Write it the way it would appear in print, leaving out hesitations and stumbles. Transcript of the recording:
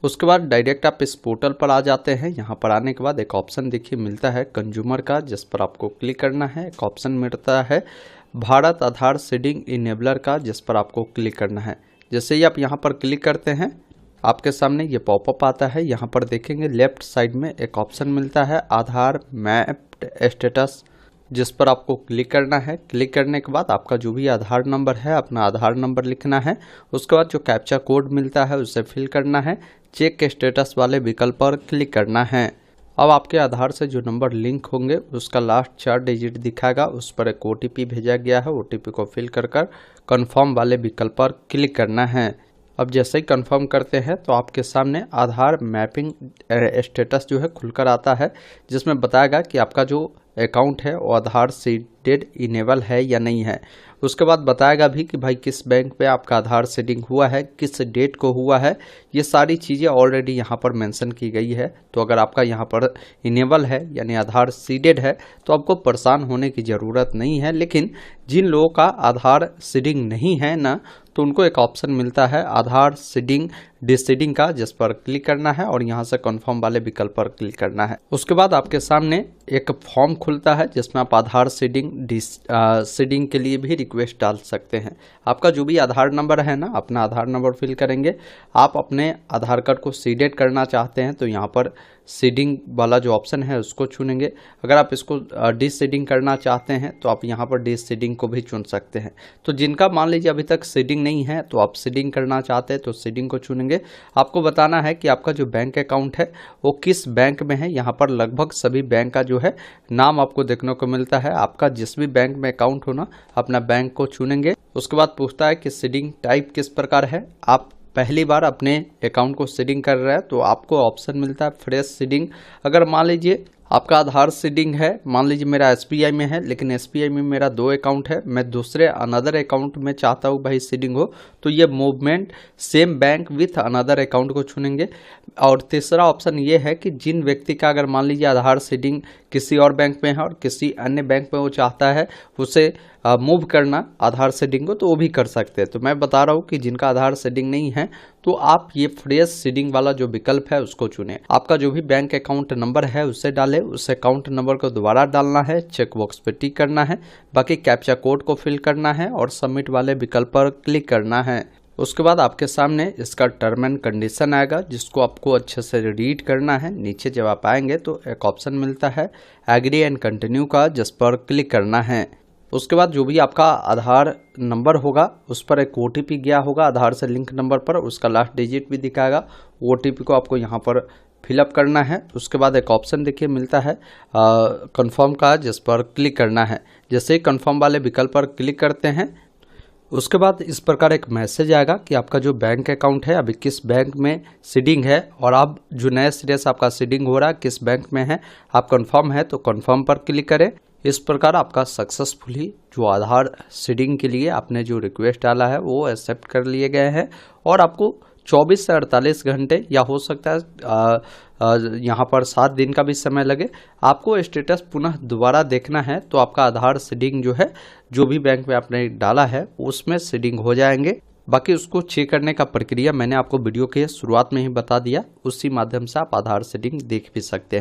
उसके बाद डायरेक्ट आप इस पोर्टल पर आ जाते हैं। यहाँ पर आने के बाद एक ऑप्शन देखिए मिलता है कंज्यूमर का, जिस पर आपको क्लिक करना है। एक ऑप्शन मिलता है भारत आधार सीडिंग इनेबलर का, जिस पर आपको क्लिक करना है। जैसे ही आप यहाँ पर क्लिक करते हैं आपके सामने ये पॉपअप आता है। यहाँ पर देखेंगे लेफ्ट साइड में एक ऑप्शन मिलता है आधार मैप्ड स्टेटस, जिस पर आपको क्लिक करना है। क्लिक करने के बाद आपका जो भी आधार नंबर है अपना आधार नंबर लिखना है। उसके बाद जो कैप्चा कोड मिलता है उसे फिल करना है। चेक स्टेटस वाले विकल्प पर क्लिक करना है। अब आपके आधार से जो नंबर लिंक होंगे उसका लास्ट 4 डिजिट दिखाएगा, उस पर एक OTP भेजा गया है। OTP को फिल कर कन्फर्म वाले विकल्प पर क्लिक करना है। अब जैसे ही कंफर्म करते हैं तो आपके सामने आधार मैपिंग स्टेटस जो है खुलकर आता है, जिसमें बताएगा कि आपका जो अकाउंट है वो आधार सीडेड इनेबल है या नहीं है। उसके बाद बताएगा भी कि भाई किस बैंक पे आपका आधार सीडिंग हुआ है, किस डेट को हुआ है। ये सारी चीज़ें ऑलरेडी यहाँ पर मेंशन की गई है। तो अगर आपका यहाँ पर इनेबल है यानी आधार सीडेड है तो आपको परेशान होने की ज़रूरत नहीं है। लेकिन जिन लोगों का आधार सीडिंग नहीं है ना, तो उनको एक ऑप्शन मिलता है आधार सीडिंग डिसीडिंग का, जिस पर क्लिक करना है और यहाँ से कंफर्म वाले विकल्प पर क्लिक करना है। उसके बाद आपके सामने एक फॉर्म खुलता है जिसमें आप आधार सीडिंग के लिए भी रिक्वेस्ट डाल सकते हैं। आपका जो भी आधार नंबर है ना, अपना आधार नंबर फिल करेंगे। आप अपने आधार कार्ड को सीडेड करना चाहते हैं तो यहाँ पर सीडिंग वाला जो ऑप्शन है उसको चुनेंगे। अगर आप इसको डिसीडिंग करना चाहते हैं तो आप यहाँ पर डिसीडिंग को भी चुन सकते हैं। तो जिनका मान लीजिए अभी तक सीडिंग नहीं है तो आप सीडिंग करना चाहते हैं तो सीडिंग को चुनेंगे। आपको बताना है कि आपका जो बैंक अकाउंट है वो किस बैंक में है। यहाँ पर लगभग सभी बैंक का जो है नाम आपको देखने को मिलता है। आपका जिस भी बैंक में अकाउंट हो ना, अपना बैंक को चुनेंगे। उसके बाद पूछता है कि सीडिंग टाइप किस प्रकार है। आप पहली बार अपने अकाउंट को सीडिंग कर रहे हैं तो आपको ऑप्शन मिलता है फ्रेश सीडिंग। अगर मान लीजिए आपका आधार सीडिंग है, मान लीजिए मेरा SBI में है लेकिन SBI में मेरा 2 अकाउंट है, मैं दूसरे अनदर अकाउंट में चाहता हूँ भाई सीडिंग हो, तो ये movement same bank with another account को चुनेंगे। और तीसरा ऑप्शन ये है कि जिन व्यक्ति का अगर मान लीजिए आधार सीडिंग किसी और बैंक में है और किसी अन्य बैंक में वो चाहता है उसे मूव करना आधार सीडिंग को, तो वो भी कर सकते हैं। तो मैं बता रहा हूँ कि जिनका आधार सीडिंग नहीं है तो आप ये फ्रेश सीडिंग वाला जो विकल्प है उसको चुनें। आपका जो भी बैंक अकाउंट नंबर है उसे डालें, उस अकाउंट नंबर को दोबारा डालना है, चेक बॉक्स पे टिक करना है, बाकी कैप्चा कोड को फिल करना है और सबमिट वाले विकल्प पर क्लिक करना है। उसके बाद आपके सामने इसका टर्म एंड कंडीशन आएगा जिसको आपको अच्छे से रीड करना है। नीचे जब आप आएंगे तो एक ऑप्शन मिलता है एग्री एंड कंटिन्यू का, जिस पर क्लिक करना है। उसके बाद जो भी आपका आधार नंबर होगा उस पर एक OTP गया होगा आधार से लिंक नंबर पर, उसका लास्ट डिजिट भी दिखाएगा। OTP को आपको यहाँ पर फिलअप करना है। उसके बाद एक ऑप्शन देखिए मिलता है कंफर्म का, जिस पर क्लिक करना है। जैसे ही कंफर्म वाले विकल्प पर क्लिक करते हैं उसके बाद इस प्रकार एक मैसेज आएगा कि आपका जो बैंक अकाउंट है अभी किस बैंक में सीडिंग है और आप जो नए सिरे से आपका सीडिंग हो रहा है किस बैंक में है। आप कंफर्म है तो कंफर्म पर क्लिक करें। इस प्रकार आपका सक्सेसफुली जो आधार सीडिंग के लिए आपने जो रिक्वेस्ट डाला है वो एक्सेप्ट कर लिए गए हैं और आपको 24 से 48 घंटे या हो सकता है यहाँ पर 7 दिन का भी समय लगे, आपको स्टेटस पुनः दोबारा देखना है तो आपका आधार सीडिंग जो है जो भी बैंक में आपने डाला है उसमें सीडिंग हो जाएंगे। बाकी उसको चेक करने का प्रक्रिया मैंने आपको वीडियो के शुरुआत में ही बता दिया, उसी माध्यम से आप आधार सीडिंग देख भी सकते हैं।